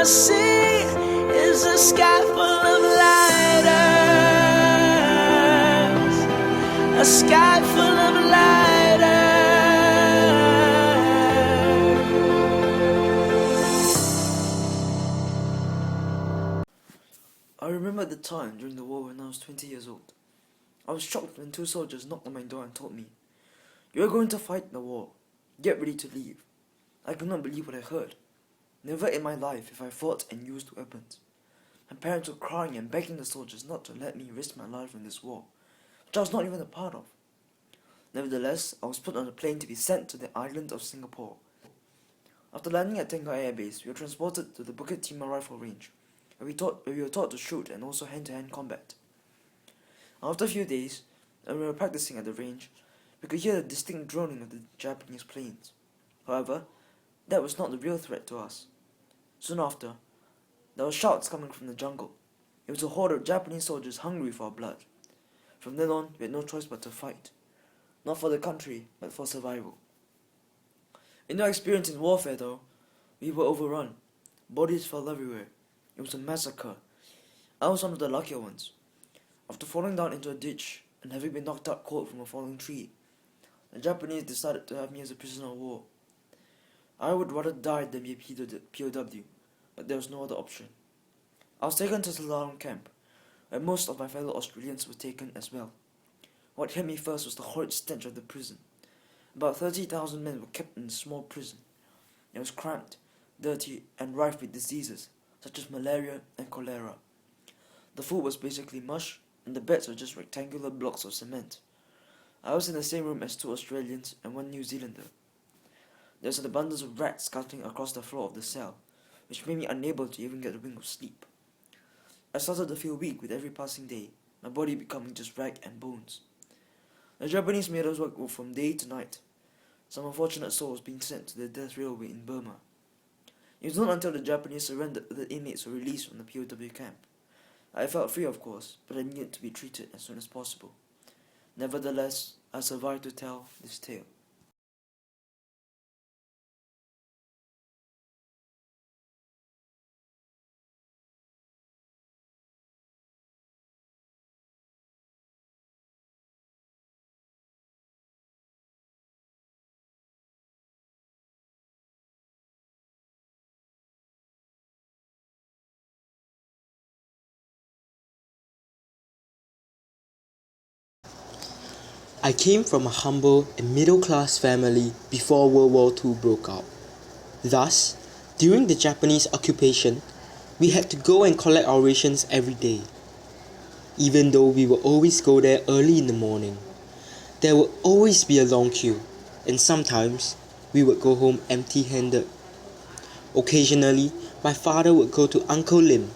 see is a sky full of lighters, a sky full of lighters. I remember the time during the war when I was 20 years old. I was shocked when 2 soldiers knocked on my door and told me, "You are going to fight the war. Get ready to leave." I could not believe what I heard. Never in my life have I fought and used weapons. My parents were crying and begging the soldiers not to let me risk my life in this war, which I was not even a part of. Nevertheless, I was put on a plane to be sent to the island of Singapore. After landing at Tengah Air Base, we were transported to the Bukit Timah Rifle Range, where we were taught to shoot and also hand-to-hand combat. After a few days, when we were practicing at the range, we could hear the distinct droning of the Japanese planes. However, that was not the real threat to us. Soon after, there were shouts coming from the jungle. It was a horde of Japanese soldiers hungry for our blood. From then on, we had no choice but to fight. Not for the country, but for survival. In our experience in warfare, though, we were overrun. Bodies fell everywhere. It was a massacre. I was one of the luckier ones. After falling down into a ditch and having been knocked out cold from a falling tree, the Japanese decided to have me as a prisoner of war. I would rather die than be a POW, but there was no other option. I was taken to Selarong camp, where most of my fellow Australians were taken as well. What hit me first was the horrid stench of the prison. About 30,000 men were kept in a small prison. It was cramped, dirty, and rife with diseases, such as malaria and cholera. The food was basically mush, and the beds were just rectangular blocks of cement. I was in the same room as 2 Australians and 1 New Zealander. There was an abundance of rats scuttling across the floor of the cell, which made me unable to even get a wink of sleep. I started to feel weak with every passing day, my body becoming just rag and bones. The Japanese made us work from day to night, some unfortunate souls being sent to the death railway in Burma. It was not until the Japanese surrendered that the inmates were released from the POW camp. I felt free, of course, but I needed to be treated as soon as possible. Nevertheless, I survived to tell this tale. I came from a humble and middle-class family before World War II broke out. Thus, during the Japanese occupation, we had to go and collect our rations every day. Even though we would always go there early in the morning, there would always be a long queue, and sometimes we would go home empty-handed. Occasionally, my father would go to Uncle Lim,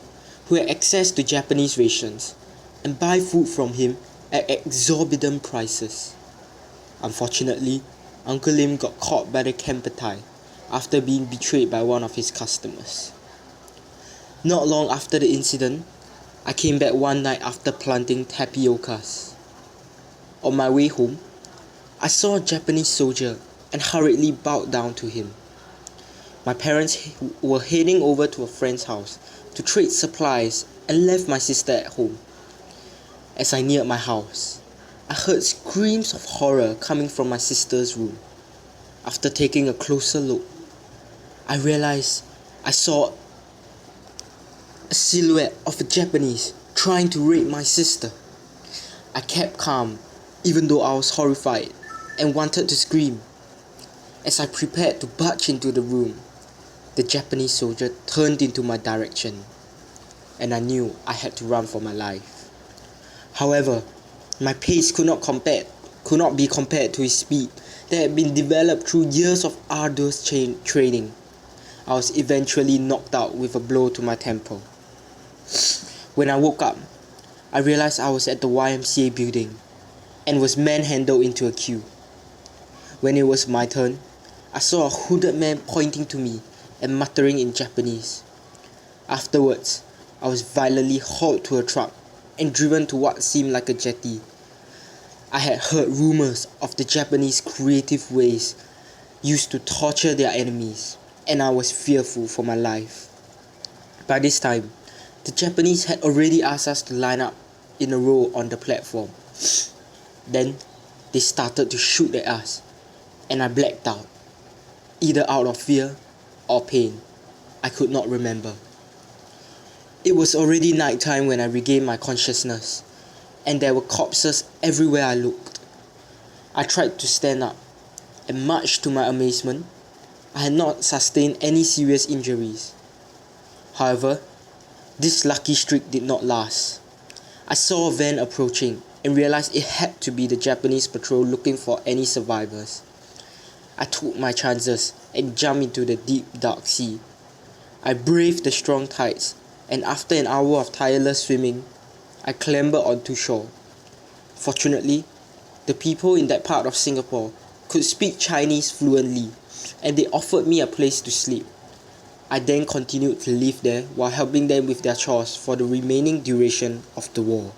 who had access to Japanese rations, and buy food from him at exorbitant prices. Unfortunately, Uncle Lim got caught by the Kempeitai after being betrayed by one of his customers. Not long after the incident, I came back one night after planting tapiokas. On my way home, I saw a Japanese soldier and hurriedly bowed down to him. My parents were heading over to a friend's house to trade supplies and left my sister at home. As I neared my house, I heard screams of horror coming from my sister's room. After taking a closer look, I realized I saw a silhouette of a Japanese trying to rape my sister. I kept calm, even though I was horrified and wanted to scream. As I prepared to barge into the room, the Japanese soldier turned into my direction, and I knew I had to run for my life. However, my pace could not be compared to his speed that had been developed through years of arduous training. I was eventually knocked out with a blow to my temple. When I woke up, I realized I was at the YMCA building and was manhandled into a queue. When it was my turn, I saw a hooded man pointing to me and muttering in Japanese. Afterwards, I was violently hauled to a truck and driven to what seemed like a jetty. I had heard rumors of the Japanese creative ways used to torture their enemies, and I was fearful for my life. By this time, the Japanese had already asked us to line up in a row on the platform. Then, they started to shoot at us, and I blacked out, either out of fear or pain. I could not remember. It was already night time when I regained my consciousness, and there were corpses everywhere I looked. I tried to stand up, and much to my amazement, I had not sustained any serious injuries. However, this lucky streak did not last. I saw a van approaching and realized it had to be the Japanese patrol looking for any survivors. I took my chances and jumped into the deep dark sea. I braved the strong tides, and after an hour of tireless swimming, I clambered onto shore. Fortunately, the people in that part of Singapore could speak Chinese fluently, and they offered me a place to sleep. I then continued to live there while helping them with their chores for the remaining duration of the war.